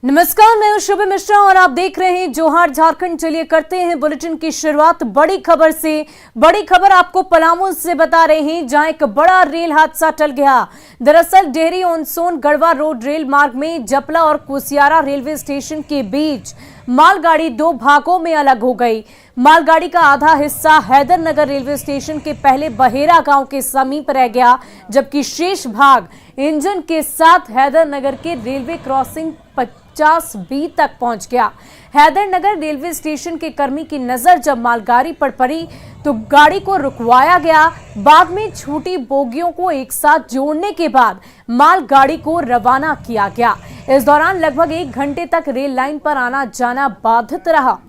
नमस्कार, मैं हूं शुभ मिश्रा और आप देख रहे हैं जोहार झारखंड। चलिए करते हैं बुलेटिन की शुरुआत बड़ी खबर से। बड़ी खबर आपको पलामू से बता रहे हैं, जहां एक बड़ा रेल हादसा टल गया। दरअसल डेहरी ऑनसोन गढ़वा रोड रेल मार्ग में जपला और कुसियारा रेलवे स्टेशन के बीच मालगाड़ी दो भागों में अलग हो गई। मालगाड़ी का आधा हिस्सा हैदरनगर रेलवे स्टेशन के पहले बहेरा गांव के समीप रह गया, जबकि शेष भाग इंजन के साथ हैदरनगर के रेलवे क्रॉसिंग 50B तक पहुंच गया। हैदरनगर रेलवे स्टेशन के कर्मी की नजर जब मालगाड़ी पर पड़ी तो गाड़ी को रुकवाया गया। बाद में छोटी बोगियों को एक साथ जोड़ने के बाद मालगाड़ी को रवाना किया गया। इस दौरान लगभग 1 घंटे तक रेल लाइन पर आना जाना बाधित रहा।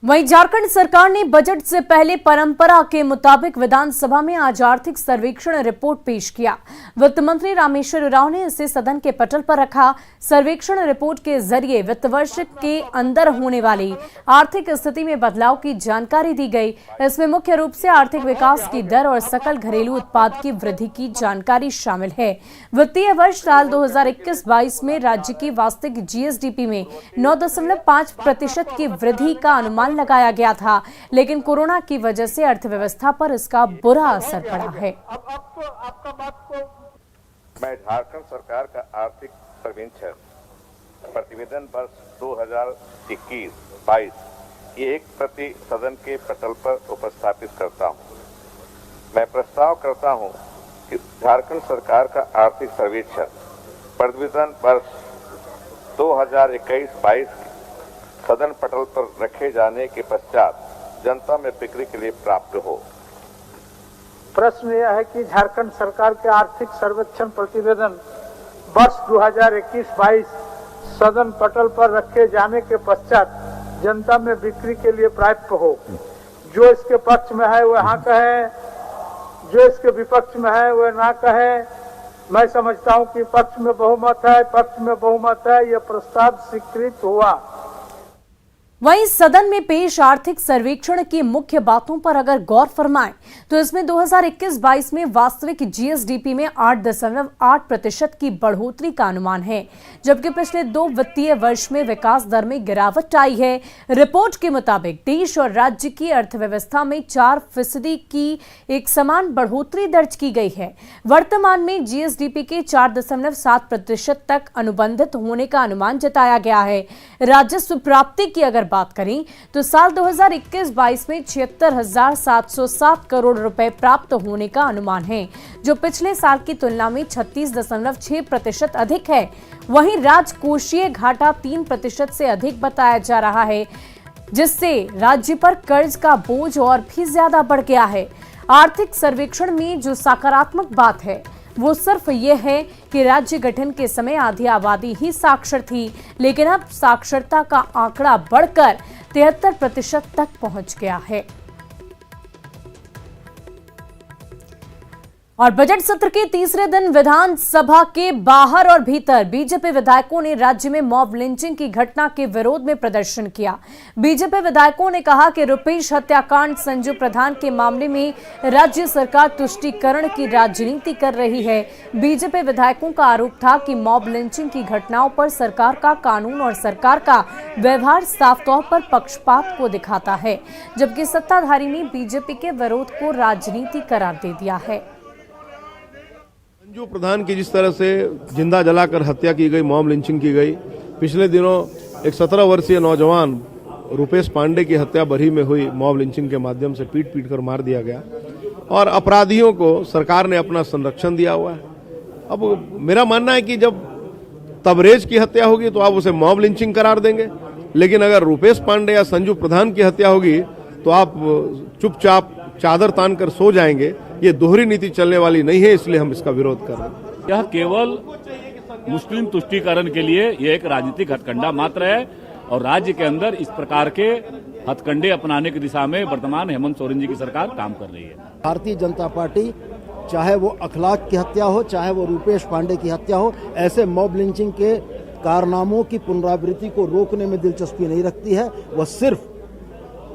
वहीं झारखंड सरकार ने बजट से पहले परंपरा के मुताबिक विधानसभा में आज आर्थिक सर्वेक्षण रिपोर्ट पेश किया। वित्त मंत्री रामेश्वर उरांव ने इसे सदन के पटल पर रखा। सर्वेक्षण रिपोर्ट के जरिए वित्त वर्ष के अंदर होने वाली आर्थिक स्थिति में बदलाव की जानकारी दी गई। इसमें मुख्य रूप से आर्थिक विकास की दर और सकल घरेलू उत्पाद की वृद्धि की जानकारी शामिल है। वित्तीय वर्ष साल 2021-22 में राज्य की वास्तविक जीएसडीपी में 9.5% की वृद्धि का अनुमान लगाया गया था, लेकिन कोरोना की वजह से अर्थव्यवस्था पर इसका बुरा असर पड़ा है। मैं झारखंड सरकार का आर्थिक सर्वेक्षण प्रतिवेदन वर्ष 2021-22 ये एक प्रति सदन के पटल पर उपस्थापित करता हूं। मैं प्रस्ताव करता हूं कि झारखंड सरकार का आर्थिक सर्वेक्षण प्रतिवेदन वर्ष 2021-22 सदन पटल पर रखे जाने के पश्चात जनता में बिक्री के लिए प्राप्त हो। प्रश्न यह है कि झारखंड सरकार के आर्थिक सर्वेक्षण प्रतिवेदन वर्ष 2021-22 सदन पटल पर रखे जाने के पश्चात जनता में बिक्री के लिए प्राप्त हो। जो इसके पक्ष में है वह हाँ कहे, जो इसके विपक्ष में है वह ना कहे। मैं समझता हूं कि पक्ष में बहुमत है, पक्ष में बहुमत है, यह प्रस्ताव स्वीकृत हुआ। वहीं सदन में पेश आर्थिक सर्वेक्षण की मुख्य बातों पर अगर गौर फरमाएं तो इसमें 2021-22 में वास्तविक जीएसडीपी में 8.8% की बढ़ोतरी का अनुमान है, जबकि पिछले 2 वित्तीय वर्ष में विकास दर में गिरावट आई है। रिपोर्ट के मुताबिक देश और राज्य की अर्थव्यवस्था में 4% की एक समान बढ़ोतरी दर्ज की गई है। वर्तमान में जीएसडीपी के 4.7% तक अनुबंधित होने का अनुमान जताया गया है। राजस्व प्राप्ति की अगर बात करें तो साल 2021-22 में 76,707 करोड़ रुपए प्राप्त होने का अनुमान है, जो पिछले साल की तुलना में 36.6% अधिक है। वहीं राजकोषीय घाटा 3% से अधिक बताया जा रहा है, जिससे राज्य पर कर्ज का बोझ और भी ज्यादा बढ़ गया है। आर्थिक सर्वेक्षण में जो सकारात्मक बात है वो सिर्फ ये है कि राज्य गठन के समय आधी आबादी ही साक्षर थी, लेकिन अब साक्षरता का आंकड़ा बढ़कर 73% तक पहुंच गया है। और बजट सत्र के तीसरे दिन विधानसभा के बाहर और भीतर बीजेपी विधायकों ने राज्य में मॉब लिंचिंग की घटना के विरोध में प्रदर्शन किया। बीजेपी विधायकों ने कहा कि रुपेश हत्याकांड संजू प्रधान के मामले में राज्य सरकार तुष्टीकरण की राजनीति कर रही है। बीजेपी विधायकों का आरोप था कि मॉब लिंचिंग की घटनाओं पर सरकार का कानून और सरकार का व्यवहार साफ तौर पर पक्षपात को दिखाता है, जबकि सत्ताधारी ने बीजेपी के विरोध को राजनीति करार दे दिया है। संजू प्रधान की जिस तरह से जिंदा जलाकर हत्या की गई, मॉब लिंचिंग की गई, पिछले दिनों एक 17 वर्षीय नौजवान रुपेश पांडे की हत्या बरही में हुई मॉब लिंचिंग के माध्यम से पीट कर मार दिया गया और अपराधियों को सरकार ने अपना संरक्षण दिया हुआ है। अब मेरा मानना है कि जब तबरेज की हत्या होगी तो आप उसे मॉब लिंचिंग करार देंगे, लेकिन अगर रुपेश पांडे या संजू प्रधान की हत्या होगी तो आप चुपचाप चादर तान कर सो जाएंगे। ये दोहरी नीति चलने वाली नहीं है, इसलिए हम इसका विरोध कर रहे हैं। यह केवल मुस्लिम तुष्टीकरण के लिए ये एक राजनीतिक हथकंडा मात्र है और राज्य के अंदर इस प्रकार के हथकंडे अपनाने की दिशा में वर्तमान हेमंत सोरेन जी की सरकार काम कर रही है। भारतीय जनता पार्टी चाहे वो अखलाक की हत्या हो, चाहे वो रुपेश पांडे की हत्या हो, ऐसे मॉब लिंचिंग के कारनामों की पुनरावृत्ति को रोकने में दिलचस्पी नहीं रखती है। वह सिर्फ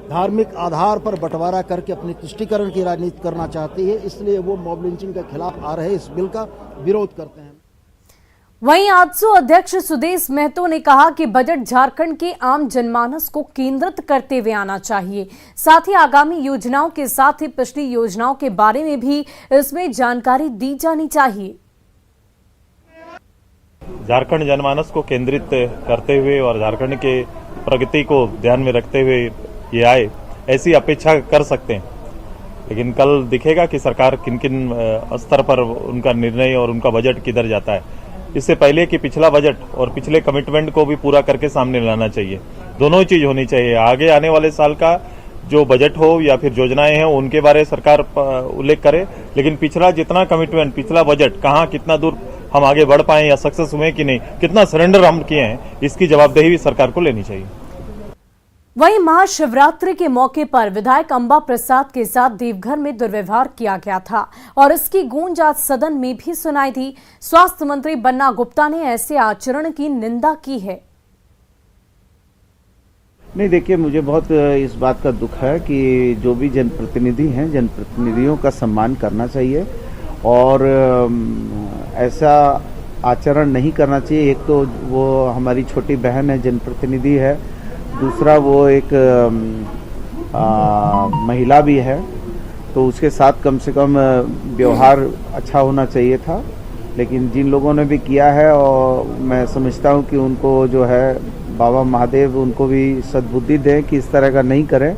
धार्मिक आधार पर बंटवारा करके अपनी तुष्टीकरण की राजनीति करना चाहती है, इसलिए वो मॉब लिंचिंग के खिलाफ आ रहे इस बिल का विरोध करते हैं। वहीं आजसू अध्यक्ष सुदेश महतो ने कहा कि बजट झारखंड के आम जनमानस को केंद्रित करते हुए आना चाहिए। साथ ही आगामी योजनाओं के साथ ही पिछली योजनाओं के बारे में भी इसमें जानकारी दी जानी चाहिए। झारखंड जनमानस को केंद्रित करते हुए और झारखंड के प्रगति को ध्यान में रखते हुए ये आए, ऐसी अपेक्षा कर सकते हैं। लेकिन कल दिखेगा कि सरकार किन किन स्तर पर उनका निर्णय और उनका बजट किधर जाता है। इससे पहले कि पिछला बजट और पिछले कमिटमेंट को भी पूरा करके सामने लाना चाहिए। दोनों ही चीज होनी चाहिए। आगे आने वाले साल का जो बजट हो या फिर योजनाएं हैं उनके बारे में सरकार उल्लेख करे, लेकिन पिछला जितना कमिटमेंट, पिछला बजट कहाँ कितना दूर हम आगे बढ़ पाए या सक्सेस हुए कि नहीं, कितना सरेंडर हम किए हैं, इसकी जवाबदेही भी सरकार को लेनी चाहिए। वहीं महाशिवरात्रि के मौके पर विधायक अंबा प्रसाद के साथ देवघर में दुर्व्यवहार किया गया था और इसकी गूंज आज सदन में भी सुनाई दी। स्वास्थ्य मंत्री बन्ना गुप्ता ने ऐसे आचरण की निंदा की है। नहीं, देखिए, मुझे बहुत इस बात का दुख है कि जो भी जनप्रतिनिधि हैं, जनप्रतिनिधियों का सम्मान करना चाहिए और ऐसा आचरण नहीं करना चाहिए। एक तो वो हमारी छोटी बहन है, जनप्रतिनिधि है, दूसरा वो एक महिला भी है, तो उसके साथ कम से कम व्यवहार अच्छा होना चाहिए था। लेकिन जिन लोगों ने भी किया है, और मैं समझता हूँ कि उनको जो है बाबा महादेव उनको भी सद्बुद्धि दें कि इस तरह का नहीं करें।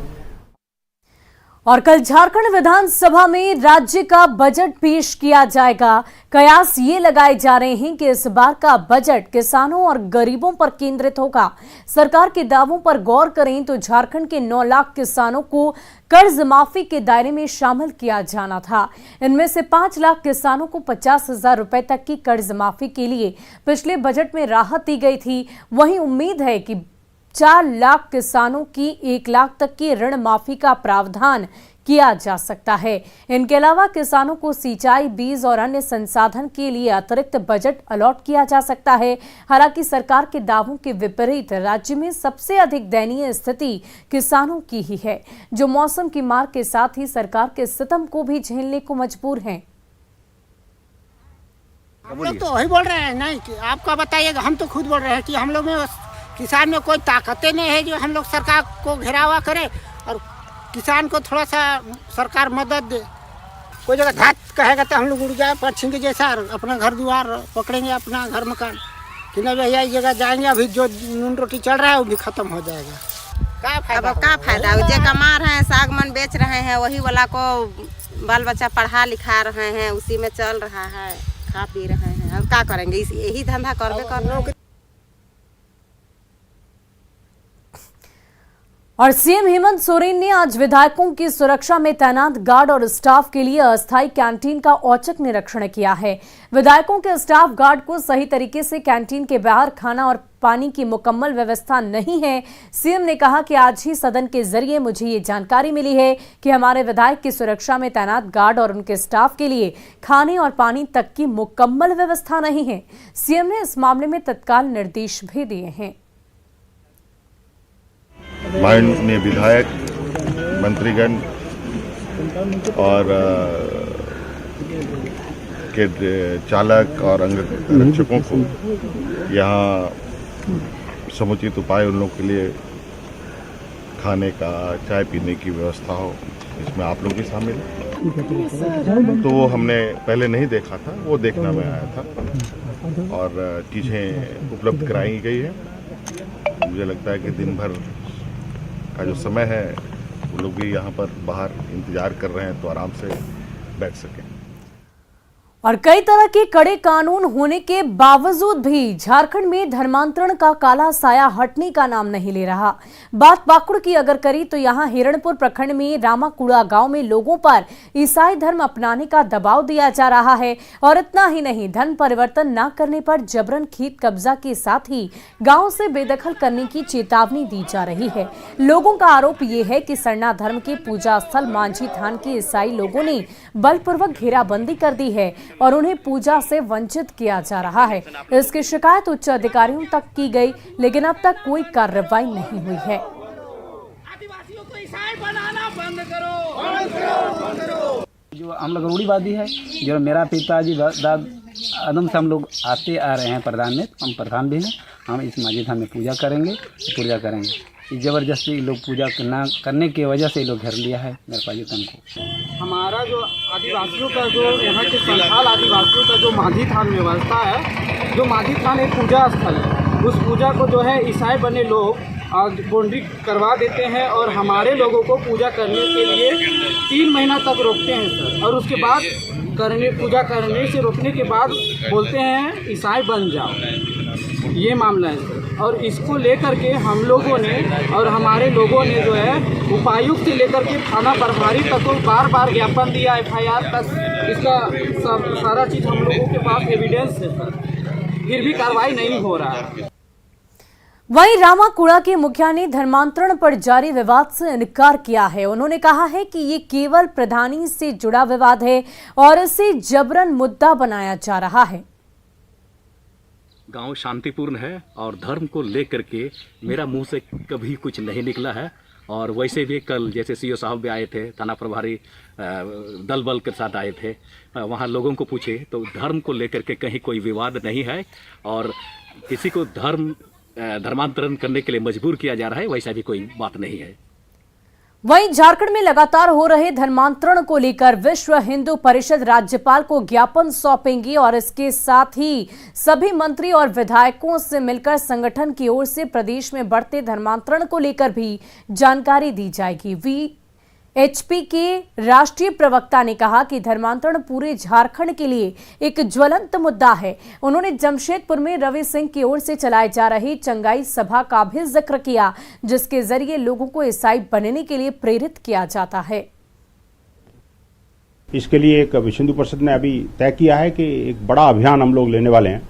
और कल झारखंड विधानसभा में राज्य का बजट पेश किया जाएगा। कयास ये लगाए जा रहे हैं कि इस बार का बजट किसानों और गरीबों पर केंद्रित होगा। सरकार के दावों पर गौर करें तो झारखंड के 9 लाख किसानों को कर्ज माफी के दायरे में शामिल किया जाना था। इनमें से 5 लाख किसानों को 50,000 रुपए तक की कर्ज माफी के लिए पिछले बजट में राहत दी गई थी। वहीं उम्मीद है कि 4 लाख किसानों की 1 लाख तक की ऋण माफी का प्रावधान किया जा सकता है। इनके अलावा किसानों को सिंचाई, बीज और अन्य संसाधन के लिए अतिरिक्त बजट अलॉट किया जा सकता है। हालांकि सरकार के दावों के विपरीत राज्य में सबसे अधिक दयनीय स्थिति किसानों की ही है, जो मौसम की मार के साथ ही सरकार के सितम को भी झेलने को मजबूर हैं। हम लोग तो वही बोल रहे हैं, नहीं कि आपका बताइएगा। हम तो खुद बोल रहे हैं कि हम लोग में किसान में कोई ताकतें नहीं है जो हम लोग सरकार को घेरावा करे और किसान को थोड़ा सा सरकार मदद दे। कोई जगह धात कहेगा तो हम लोग उड़ जाए पक्षी के जैसा, अपना घर द्वार पकड़ेंगे, अपना घर मकान कि नहीं भैया इस जगह जाएंगे। अभी जो नून रोटी चल रहा है वो भी खत्म हो जाएगा। का फायदा जो कमा रहे हैं, साग मन बेच रहे हैं, वही वाला को बाल बच्चा पढ़ा लिखा रहे हैं, उसी में चल रहा है, खा पी रहे हैं। अब क्या करेंगे, यही धंधा करबे कर। और सीएम हेमंत सोरेन ने आज विधायकों की सुरक्षा में तैनात गार्ड और स्टाफ के लिए अस्थायी कैंटीन का औचक निरीक्षण किया है। विधायकों के स्टाफ गार्ड को सही तरीके से कैंटीन के बाहर खाना और पानी की मुकम्मल व्यवस्था नहीं है। सीएम ने कहा कि आज ही सदन के जरिए मुझे ये जानकारी मिली है कि हमारे विधायक की सुरक्षा में तैनात गार्ड और उनके स्टाफ के लिए खाने और पानी तक की मुकम्मल व्यवस्था नहीं है। सीएम ने इस मामले में तत्काल निर्देश भी दिए हैं। माननीय विधायक, मंत्रीगण और के चालक और अंगरक्षकों को यहाँ समुचित उपाय उन लोगों के लिए खाने का, चाय पीने की व्यवस्था हो, इसमें आप लोग भी शामिल हैं। तो वो हमने पहले नहीं देखा था, वो देखना में आया था और चीज़ें उपलब्ध कराई गई है। मुझे लगता है कि दिन भर का जो समय है वो लोग भी यहाँ पर बाहर इंतजार कर रहे हैं तो आराम से बैठ सकें। और कई तरह के कड़े कानून होने के बावजूद भी झारखंड में धर्मांतरण का काला साया हटने का नाम नहीं ले रहा। बात पाकुड़ की अगर करी तो यहाँ हिरणपुर प्रखंड में रामाकुड़ा गांव में लोगों पर ईसाई धर्म अपनाने का दबाव दिया जा रहा है। और इतना ही नहीं, धर्म परिवर्तन न करने पर जबरन खेत कब्जा के साथ ही गांव से बेदखल करने की चेतावनी दी जा रही है। लोगों का आरोप ये है कि सरना धर्म के पूजा स्थल मांझी थान के ईसाई लोगों ने बलपूर्वक घेराबंदी कर दी है। और उन्हें पूजा से वंचित किया जा रहा है। इसकी शिकायत उच्च अधिकारियों तक की गई, लेकिन अब तक कोई कार्रवाई नहीं हुई है। आदिवासियों को ईसाई बनाना बंद करो। जो हम लोग रूढ़िवादी है, जो मेरा पिताजी आदम से हम लोग आते आ रहे हैं प्रधान में, हम प्रधान भी हैं, हम इस मस्जिद में पूजा करेंगे। जबरदस्ती लोग पूजा ना करने की वजह से लोग घेर लिया है मेरे पाजीतन को। हमारा जो आदिवासियों का, जो यहाँ के संथाल आदिवासियों का जो माझी थान व्यवस्था है, जो माझी थान एक पूजा स्थल है, उस पूजा को जो है ईसाई बने लोग बाउंड्री करवा देते हैं और हमारे लोगों को पूजा करने के लिए 3 महीना तक रोकते हैं सर। और उसके बाद पूजा करने से रोकने के बाद बोलते हैं ईसाई बन जाओ। ये मामला है सर। और इसको लेकर के हम लोगों ने और हमारे लोगों ने जो है उपायुक्त से लेकर के थाना प्रभारी तक को बार ज्ञापन दिया, FIR तक, इसका सारा चीज़ हम लोगों के पास एविडेंस है सर, फिर भी कार्रवाई नहीं हो रहा है। वहीं रामाकुड़ा के मुखिया ने धर्मांतरण पर जारी विवाद से इनकार किया है। उन्होंने कहा है कि ये केवल प्रधानी से जुड़ा विवाद है और इसे जबरन मुद्दा बनाया जा रहा है। गांव शांतिपूर्ण है और धर्म को लेकर के मेरा मुंह से कभी कुछ नहीं निकला है। और वैसे भी कल जैसे CO साहब भी आए थे, थाना प्रभारी दल बल के साथ आए थे, वहाँ लोगों को पूछे तो धर्म को लेकर के कहीं कोई विवाद नहीं है और किसी को धर्मांतरण करने के लिए मजबूर किया जा रहा है, वैसा भी कोई बात नहीं है। वहीं झारखंड में लगातार हो रहे धर्मांतरण को लेकर विश्व हिंदू परिषद राज्यपाल को ज्ञापन सौंपेंगी और इसके साथ ही सभी मंत्री और विधायकों से मिलकर संगठन की ओर से प्रदेश में बढ़ते धर्मांतरण को लेकर भी जानकारी दी जाएगी। VHP के राष्ट्रीय प्रवक्ता ने कहा कि धर्मांतरण पूरे झारखंड के लिए एक ज्वलंत मुद्दा है। उन्होंने जमशेदपुर में रवि सिंह की ओर से चलाए जा रही चंगाई सभा का भी जिक्र किया, जिसके जरिए लोगों को ईसाई बनने के लिए प्रेरित किया जाता है। इसके लिए एक विश्व हिंदू परिषद ने अभी तय किया है कि एक बड़ा अभियान हम लोग लेने वाले हैं।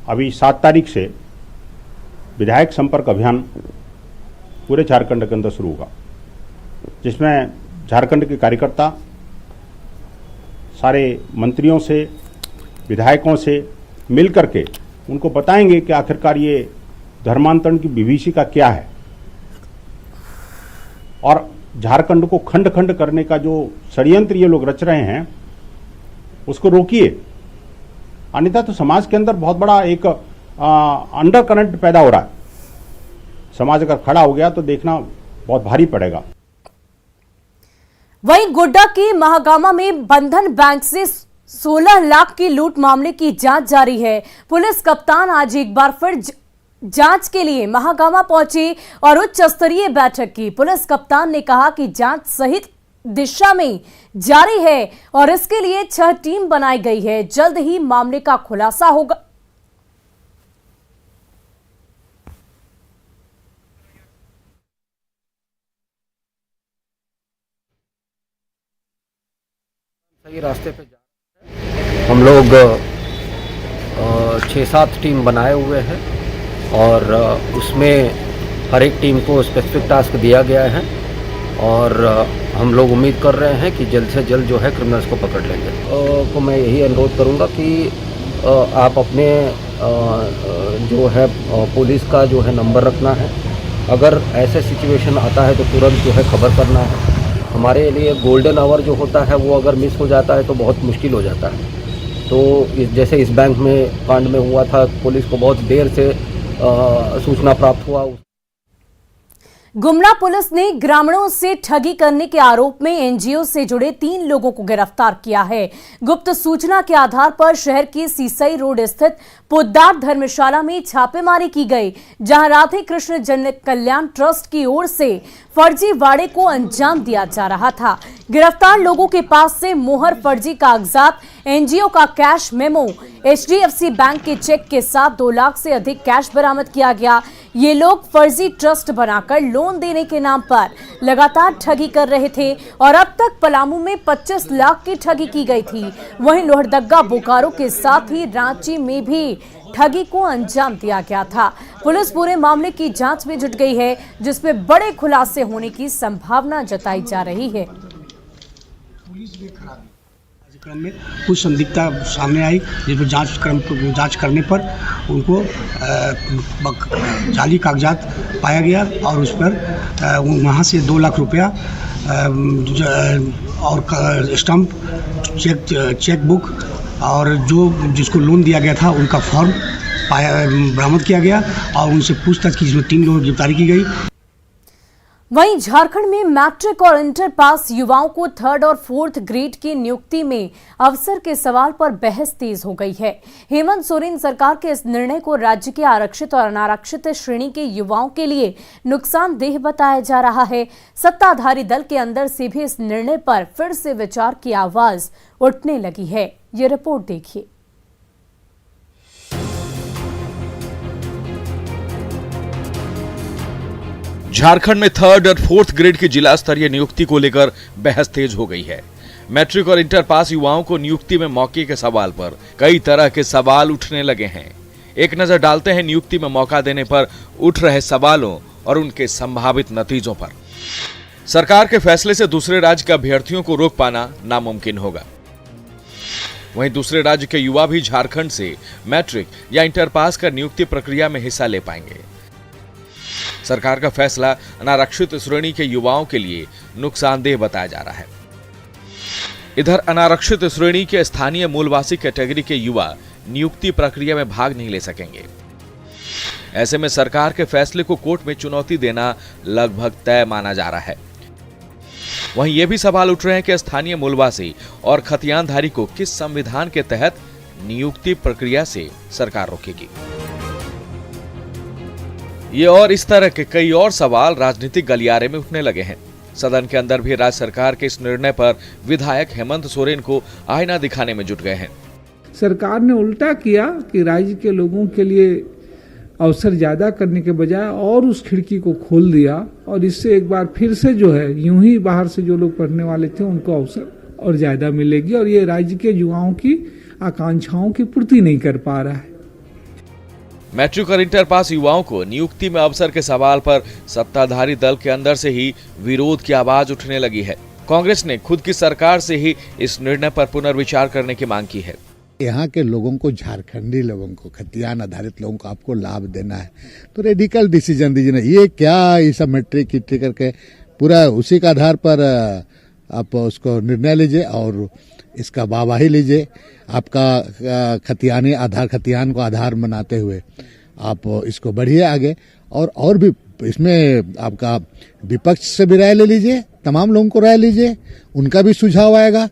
अभी 7 तारीख से विधायक संपर्क अभियान पूरे झारखंड के अंदर शुरू होगा, जिसमें झारखंड के कार्यकर्ता सारे मंत्रियों से, विधायकों से मिलकर के उनको बताएंगे कि आखिरकार ये धर्मांतरण की विभीषिका क्या है और झारखंड को खंड खंड करने का जो षड्यंत्र ये लोग रच रहे हैं उसको रोकिए, अन्यथा तो समाज के अंदर बहुत बड़ा एक अंडर करंट पैदा हो रहा है। समाज अगर खड़ा हो गया तो देखना बहुत भारी पड़ेगा। वहीं गोड्डा के महागामा में बंधन बैंक से 16 लाख की लूट मामले की जांच जारी है। पुलिस कप्तान आज एक बार फिर जांच के लिए महागामा पहुंचे और उच्च स्तरीय बैठक की। पुलिस कप्तान ने कहा कि जांच सही दिशा में जारी है और इसके लिए 6 टीम बनाई गई है। जल्द ही मामले का खुलासा होगा। सही रास्ते पे हम लोग 6-7 टीम बनाए हुए हैं और उसमें हर एक टीम को स्पेसिफिक टास्क दिया गया है और हम लोग उम्मीद कर रहे हैं कि जल्द से जल्द जो है क्रिमिनल्स को पकड़ लेंगे। तो मैं यही अनुरोध करूंगा कि आप अपने जो है पुलिस का जो है नंबर रखना है। अगर ऐसे सिचुएशन आता है तो तुरंत जो है खबर करना है। हमारे लिए गोल्डन आवर जो होता है वो अगर मिस हो जाता है तो बहुत मुश्किल हो जाता है। तो जैसे इस बैंक में कांड में हुआ था, पुलिस को बहुत देर से सूचना प्राप्त हुआ। गुमला पुलिस ने ग्रामीणों से ठगी करने के आरोप में एनजीओ से जुड़े 3 लोगों को गिरफ्तार किया है। गुप्त सूचना के आधार पर शहर के सीसई रोड स्थित पोद्दार धर्मशाला में छापेमारी की गई, जहां राधे कृष्ण जन कल्याण ट्रस्ट की ओर से फर्जीवाड़े को अंजाम दिया जा रहा था। गिरफ्तार लोगों के पास से मोहर, फर्जी कागजात, एनजीओ का कैश मेमो, HDFC बैंक के चेक के साथ 2 लाख से अधिक कैश बरामद किया गया। ये लोग फर्जी ट्रस्ट बनाकर लोन देने के नाम पर लगातार ठगी कर रहे थे और अब तक पलामू में 25 लाख की ठगी की गई थी। वहीं लोहरदगा, बोकारो के साथ ही रांची में भी ठगी को अंजाम दिया गया था। पुलिस पूरे मामले की जांच में जुट गई है, जिसमें बड़े खुलासे होने की संभावना जताई जा रही है। क्रम में कुछ संदिग्धता सामने आई, जिस पर जांच करने पर उनको जाली कागजात पाया गया और उस पर वहाँ से 2 लाख रुपया और स्टम्प, चेक बुक और जिसको लोन दिया गया था उनका फॉर्म बरामद किया गया और उनसे पूछताछ की, जिसमें 3 लोगों की गिरफ्तारी की गई। वहीं झारखंड में मैट्रिक और इंटर पास युवाओं को 3rd और 4th ग्रेड की नियुक्ति में अवसर के सवाल पर बहस तेज हो गई है। हेमंत सोरेन सरकार के इस निर्णय को राज्य के आरक्षित और अनारक्षित श्रेणी के युवाओं के लिए नुकसानदेह बताया जा रहा है। सत्ताधारी दल के अंदर से भी इस निर्णय पर फिर से विचार की आवाज उठने लगी है। ये रिपोर्ट देखिए। झारखंड में 3rd और 4th ग्रेड की जिला स्तरीय नियुक्ति को लेकर बहस तेज हो गई है। मैट्रिक और इंटर पास युवाओं को नियुक्ति में मौके के सवाल पर कई तरह के सवाल उठने लगे हैं। एक नजर डालते हैं नियुक्ति में मौका देने पर उठ रहे सवालों और उनके संभावित नतीजों पर। सरकार के फैसले से दूसरे राज्य के अभ्यर्थियों को रोक पाना नामुमकिन होगा। वहीं दूसरे राज्य के युवा भी झारखंड से मैट्रिक या इंटर पास कर नियुक्ति प्रक्रिया में हिस्सा ले पाएंगे। सरकार का फैसला अनारक्षित श्रेणी के युवाओं के लिए नुकसानदेह बताया जा रहा है। इधर अनारक्षित श्रेणी के स्थानीय मूलवासी कैटेगरी के युवा नियुक्ति प्रक्रिया में भाग नहीं ले सकेंगे। ऐसे में सरकार के फैसले को कोर्ट में चुनौती देना लगभग तय माना जा रहा है। वहीं ये भी सवाल उठ रहे हैं कि स्थानीय मूलवासी और खतियानधारी को किस संविधान के तहत नियुक्ति प्रक्रिया से सरकार रोकेगी। ये और इस तरह के कई और सवाल राजनीतिक गलियारे में उठने लगे हैं। सदन के अंदर भी राज्य सरकार के इस निर्णय पर विधायक हेमंत सोरेन को आईना दिखाने में जुट गए हैं। सरकार ने उल्टा किया कि राज्य के लोगों के लिए अवसर ज्यादा करने के बजाय और उस खिड़की को खोल दिया और इससे एक बार फिर से जो है यूं ही बाहर से जो लोग पढ़ने वाले थे उनको अवसर और ज्यादा मिलेगी और ये राज्य के युवाओं की आकांक्षाओं की पूर्ति नहीं कर पा रहा है। मैट्रिक और इंटर पास युवाओं को नियुक्ति में अवसर के सवाल पर सत्ताधारी दल के अंदर से ही विरोध की आवाज उठने लगी है। कांग्रेस ने खुद की सरकार से ही इस निर्णय पर पुनर्विचार करने की मांग की है। यहाँ के लोगों को, झारखंडी लोगों को, खतियान आधारित लोगों को आपको लाभ देना है तो रेडिकल डिसीजन दीजिए ना। ये क्या ये सब मैट्रिक करके पूरा उसी के आधार पर आप उसको निर्णय लीजिए और इसका वाहवाही लीजिए। आपका खतियान को आधार बनाते हुए आप इसको बढ़िए आगे और भी इसमें आपका विपक्ष से भी राय ले लीजिए, तमाम लोगों को राय लीजिए, उनका भी सुझाव आएगा।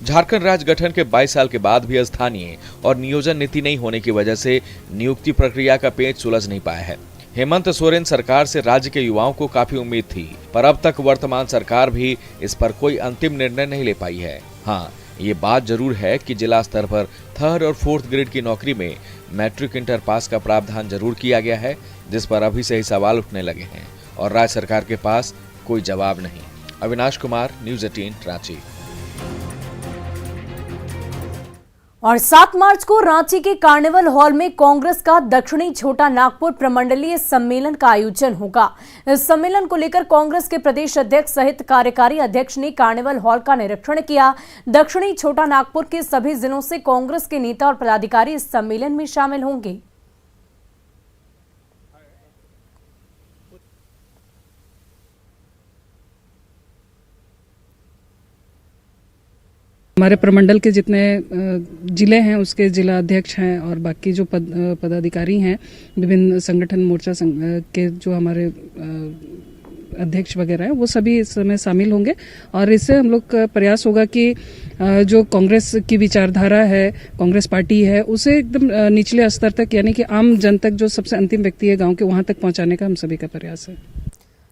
झारखंड राज्य गठन के 22 साल के बाद भी स्थानीय और नियोजन नीति नहीं होने की वजह से नियुक्ति प्रक्रिया का पेच सुलझ नहीं पाया है। हेमंत सोरेन सरकार से राज्य के युवाओं को काफी उम्मीद थी, पर अब तक वर्तमान सरकार भी इस पर कोई अंतिम निर्णय नहीं ले पाई है। हाँ, ये बात जरूर है कि जिला स्तर पर 3rd और 4th ग्रेड की नौकरी में मैट्रिक इंटर पास का प्रावधान जरूर किया गया है, जिस पर अभी से ही सवाल उठने लगे हैं और राज्य सरकार के पास कोई जवाब नहीं। अविनाश कुमार, न्यूज़ 18 रांची। और 7 मार्च को रांची के कार्निवल हॉल में कांग्रेस का दक्षिणी छोटा नागपुर प्रमंडलीय सम्मेलन का आयोजन होगा। इस सम्मेलन को लेकर कांग्रेस के प्रदेश अध्यक्ष सहित कार्यकारी अध्यक्ष ने कार्निवल हॉल का निरीक्षण किया। दक्षिणी छोटा नागपुर के सभी जिलों से कांग्रेस के नेता और पदाधिकारी इस सम्मेलन में शामिल होंगे। हमारे प्रमंडल के जितने जिले हैं उसके जिला अध्यक्ष हैं और बाकी जो पदाधिकारी हैं, विभिन्न संगठन मोर्चा के जो हमारे अध्यक्ष वगैरह हैं, वो सभी इस समय शामिल होंगे। और इससे हम लोग का प्रयास होगा कि जो कांग्रेस की विचारधारा है, कांग्रेस पार्टी है, उसे एकदम निचले स्तर तक यानी कि आम जन तक, जो सबसे अंतिम व्यक्ति है गांव के, वहां तक पहुंचाने का हम सभी का प्रयास है।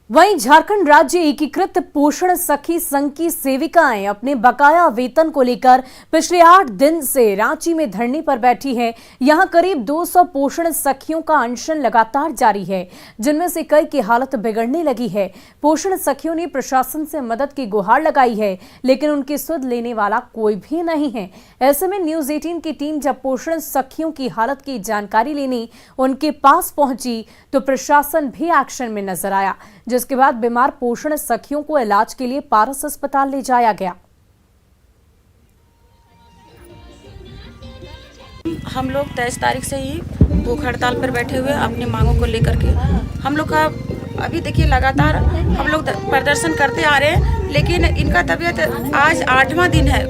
वहीं झारखंड राज्य एकीकृत पोषण सखी संघ की सेविकाएं अपने बकाया वेतन को लेकर पिछले 8 दिन से रांची में धरने पर बैठी हैं। यहां करीब 200 पोषण सखियों का अनशन लगातार जारी है, जिनमें से कई की हालत बिगड़ने लगी है। पोषण सखियों ने प्रशासन से मदद की गुहार लगाई है, लेकिन उनकी सुध लेने वाला कोई भी नहीं है। ऐसे में न्यूज़ 18 की टीम जब पोषण सखियों की हालत की जानकारी लेने उनके पास पहुंची तो प्रशासन भी एक्शन में नजर आया, जिसके बाद बीमार पोषण सखियों को इलाज के लिए पारस अस्पताल ले जाया गया। हम लोग 23 तारीख से ही भूख हड़ताल पर बैठे हुए अपनी मांगों को लेकर के। हम लोग का अभी देखिए लगातार हम लोग प्रदर्शन करते आ रहे हैं, लेकिन इनका तबीयत आज 8वां दिन है,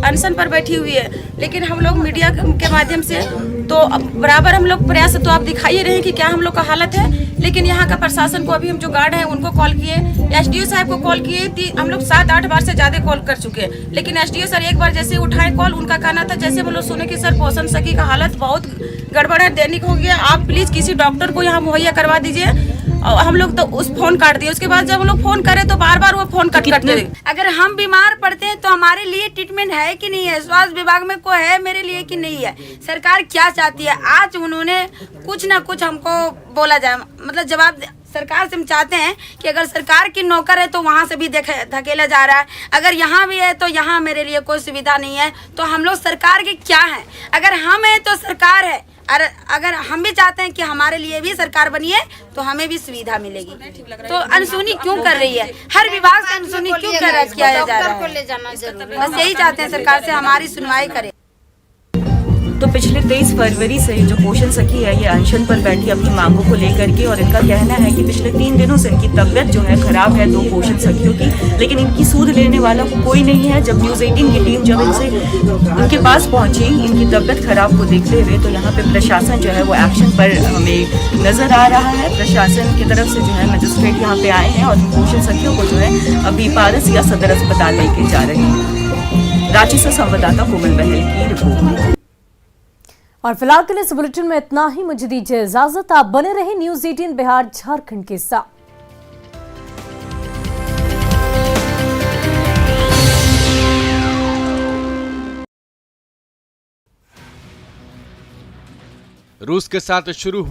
अनशन पर बैठी हुई है। लेकिन हम लोग मीडिया के माध्यम से तो बराबर हम लोग प्रयास तो आप दिखाई रहे हैं कि क्या हम लोग का हालत है। लेकिन यहाँ का प्रशासन को अभी हम जो गार्ड हैं उनको कॉल किए, एसडीओ साहब को कॉल किए, हम लोग 7-8 बार से ज़्यादा कॉल कर चुके हैं। लेकिन एसडीओ सर एक बार जैसे उठाए कॉल, उनका कहना था जैसे हम लोग सुने कि सर पोषण सखी का हालत बहुत गड़बड़ है, दैनिक हो गया, आप प्लीज़ किसी डॉक्टर को यहाँ मुहैया करवा दीजिए। और हम लोग तो उस फोन काट दिए। उसके बाद जब हम लोग फोन करें तो बार बार वो फोन कट करते रहे। अगर हम बीमार पड़ते हैं तो हमारे लिए ट्रीटमेंट है कि नहीं है, स्वास्थ्य विभाग में कोई है मेरे लिए कि नहीं है, सरकार क्या चाहती है। आज उन्होंने कुछ ना कुछ हमको बोला जाए, मतलब जवाब सरकार से हम चाहते हैं कि अगर सरकार की नौकर है तो वहाँ से भी धकेला जा रहा है, अगर यहाँ भी है तो यहाँ मेरे लिए कोई सुविधा नहीं है। तो हम लोग सरकार के क्या हैं? अगर हम हैं तो सरकार है, और अगर हम भी चाहते हैं कि हमारे लिए भी सरकार बनी है तो हमें भी सुविधा मिलेगी। तो अनसुनी क्यों कर रही है? हर विभाग से अनसुनी क्यों किया जा रहा है? बस यही चाहते हैं सरकार से हमारी सुनवाई करे। तो पिछले 23 फरवरी से जो पोषण सखी है ये अनशन पर बैठी अपनी मांगों को लेकर के, और इनका कहना है कि पिछले 3 दिनों से इनकी तबीयत जो है खराब है 2 पोषण सखियों की, लेकिन इनकी सूद लेने वाला कोई नहीं है। जब न्यूज़ 18 की टीम जब इनके पास पहुंची इनकी तबीयत खराब को देखते हुए, तो यहाँ पे प्रशासन जो है वो एक्शन पर हमें नजर आ रहा है। प्रशासन की तरफ से जो है मजिस्ट्रेट यहाँ पे आए हैं और पोषण सखियों को जो है अभी पारस या सदर अस्पताल लेके जा रहे हैं। रांची से संवाददाता कोमल बहल की रिपोर्ट। और फिलहाल के लिए इस बुलेटिन में इतना ही। मुझे दीजिए इजाजत। आप बने रहे न्यूज़ 18 बिहार झारखंड के साथ। रूस के साथ शुरू